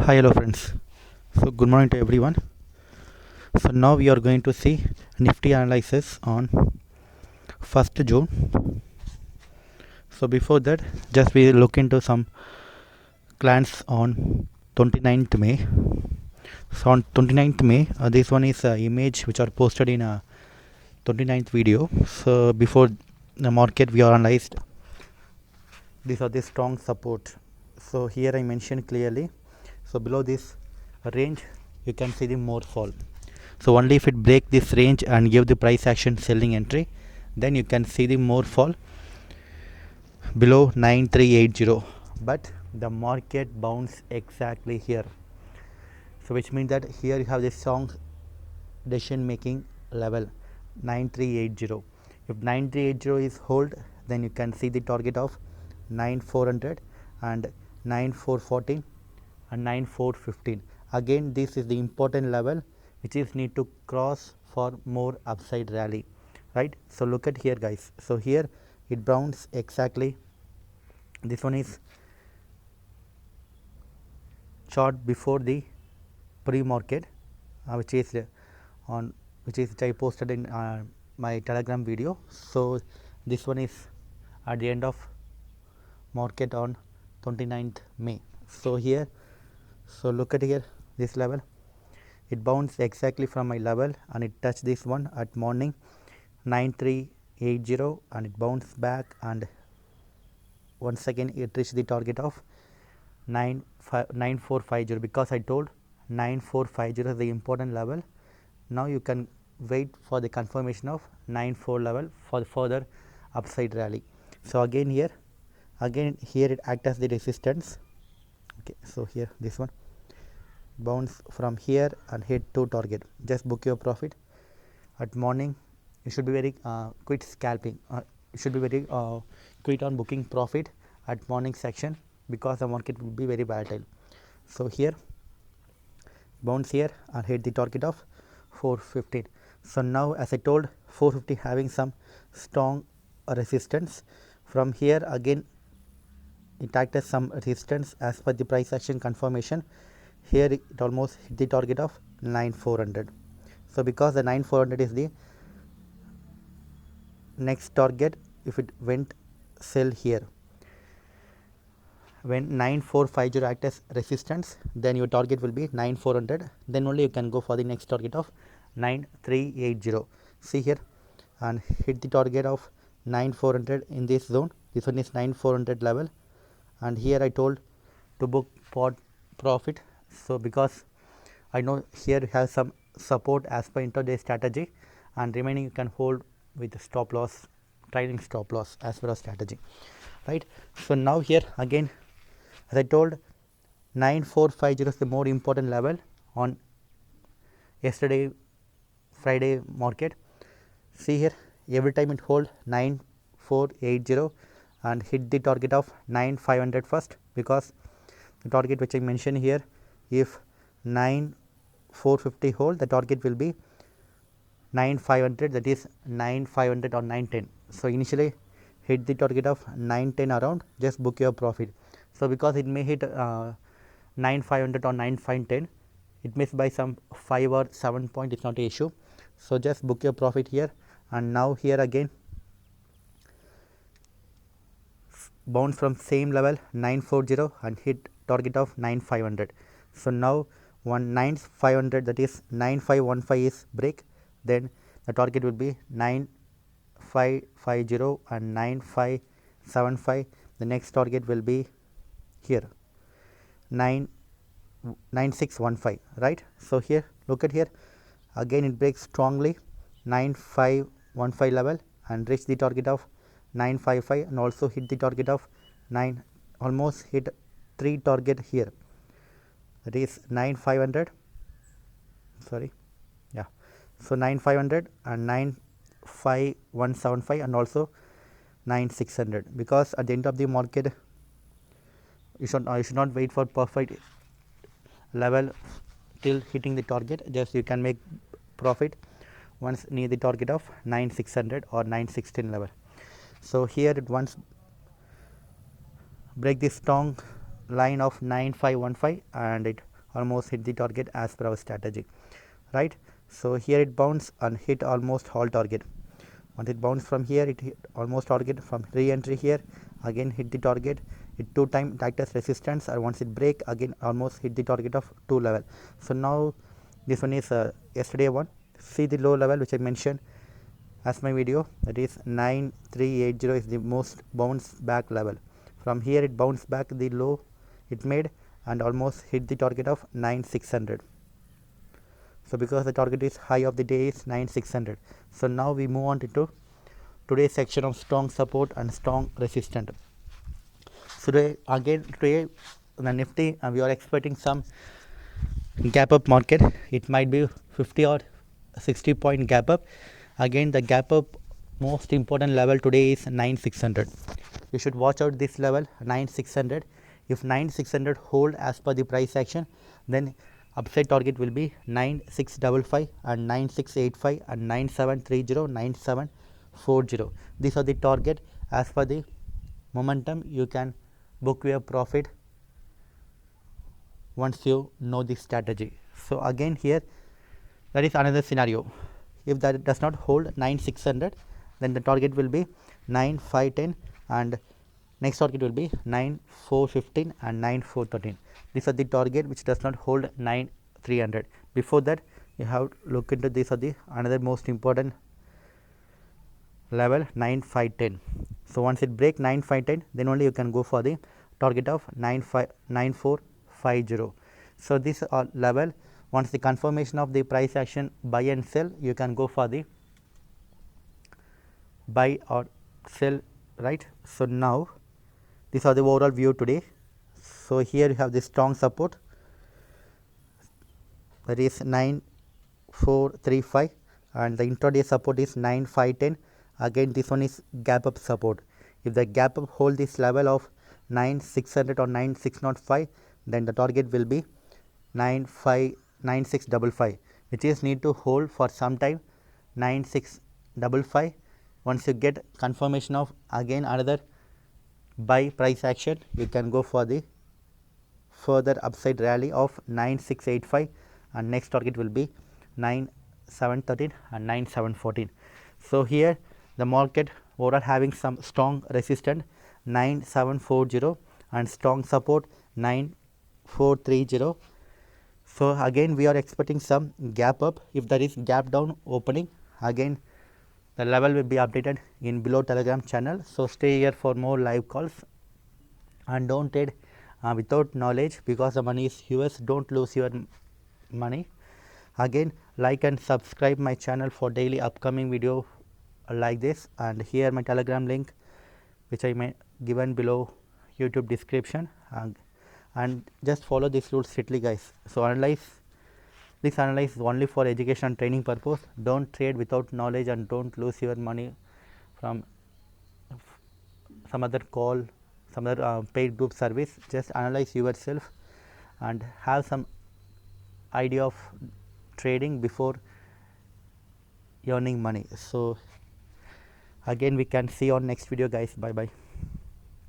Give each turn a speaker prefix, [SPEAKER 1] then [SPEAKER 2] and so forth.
[SPEAKER 1] Hi, hello friends. So good morning to everyone. So now we are going to see Nifty analysis on 1st June. So before that, just we look into some plans on 29th May. So on 29th May, this one is image which are posted in a 29th video. So before the market we are analyzed, these are the strong support. So here I mentioned clearly. So below this range, you can see the more fall. So only if it break this range and give the price action selling entry, then you can see the more fall below 9380. But the market bounce exactly here. So which means that here you have this strong decision making level 9380. If 9380 is hold, then you can see the target of 9400 and 9414 and 9415. Again, this is the important level which is need to cross for more upside rally, right? So look at here, guys. So here it bounced exactly. This one is chart before the pre-market, which is on which I posted in my Telegram video. So this one is at the end of market on 29th May. So here, so look at here, this level, it bounced exactly from my level and it touched this one at morning 9380 and it bounced back, and once again it reached the target of 9450, because I told 9450 is the important level. Now you can wait for the confirmation of 94 level for the further upside rally. So again here it acts as the resistance. Okay, so here this one bounce from here and hit to target. Just book your profit at morning. You should be very quit scalping. You should be very quit on booking profit at morning section, because the market will be very volatile. So here bounce here and hit the target of 415. So now, as I told, 450 having some strong resistance. From here again it acted as some resistance as per the price action confirmation. Here it almost hit the target of 9400. So because the 9400 is the next target, if it went sell here, when 9450 act as resistance, then your target will be 9400. Then only you can go for the next target of 9380. See here, and hit the target of 9400 in this zone. This one is 9400 level, and here I told to book pot profit. So because I know here you have some support as per intraday strategy, and remaining you can hold with stop loss, trailing stop loss as per our strategy, right? So now here again, as I told, 9450 is the more important level on yesterday Friday market. See here, every time it hold 9480 and hit the target of 9500 first, because the target which I mentioned here, if 9450 hold, the target will be 9500, that is 9500 or 910. So initially hit the target of 910 around, just book your profit. So because it may hit 9500 or 9510, it missed by some 5 or 7 point, it's not an issue. So just book your profit here. And now here again bounce from same level 940 and hit target of 9500. So now 9500, that is 9515 is break, then the target will be 9550 and 9575. The next target will be here 9615, right? So here look at here, again it breaks strongly 9515 level and reach the target of 955, and also hit the target of 9, almost hit 3 target here, that is 9500, sorry, yeah. So 9500 and 95175 and also 9600, because at the end of the market you should not wait for perfect level till hitting the target. Just you can make profit once near the target of 9600 or 916 level. So here it once break this strong line of 9515 and it almost hit the target as per our strategy, right? So here it bounced and hit almost all target. Once it bounced from here, it hit almost target. From re-entry here, again hit the target. It 2 times tightest resistance, and once it break, again almost hit the target of 2 level. So now this one is yesterday one. See the low level which I mentioned as my video, that is 9380 is the most bounce back level. From here it bounced back the low it made and almost hit the target of 9600. So because the target is high of the day is 9600. So now we move on to today's section of strong support and strong resistance. So today the Nifty we are expecting some gap up market. It might be 50 or 60 point gap up. Again the gap up most important level today is 9600. You should watch out this level 9600. If 9600 hold as per the price action, then upside target will be 9655 and 9685 and 9730, 9740. These are the target as per the momentum. You can book your profit once you know the strategy. So again here that is another scenario. If that does not hold 9600, then the target will be 9510 and next target will be 9415 and 9413. These are the target which does not hold 9300. Before that you have to look into these are the another most important level 9510. So once it break 9510, then only you can go for the target of 9450. So this level, once the confirmation of the price action buy and sell, you can go for the buy or sell, right? So now these are the overall view today. So here you have the strong support, that is 9435, and the intraday support is 9510. Again this one is gap up support. If the gap up hold this level of 9600 or 9605, then the target will be 9655, which is need to hold for some time 9655. Once you get confirmation of again another buy price action, you can go for the further upside rally of 9685 and next target will be 9713 and 9714. So here the market overall having some strong resistance 9740 and strong support 9430. So again we are expecting some gap up. If there is gap down opening, again the level will be updated in below Telegram channel. So stay here for more live calls and don't trade without knowledge, because the money is yours. Don't lose your money. Again like and subscribe my channel for daily upcoming video like this, and here my Telegram link which I may given below YouTube description, and just follow these rules strictly guys. So this analysis is only for education and training purpose. Don't trade without knowledge and don't lose your money from some other call, some other paid group service. Just analyze yourself and have some idea of trading before earning money. So again we can see on next video guys. Bye bye.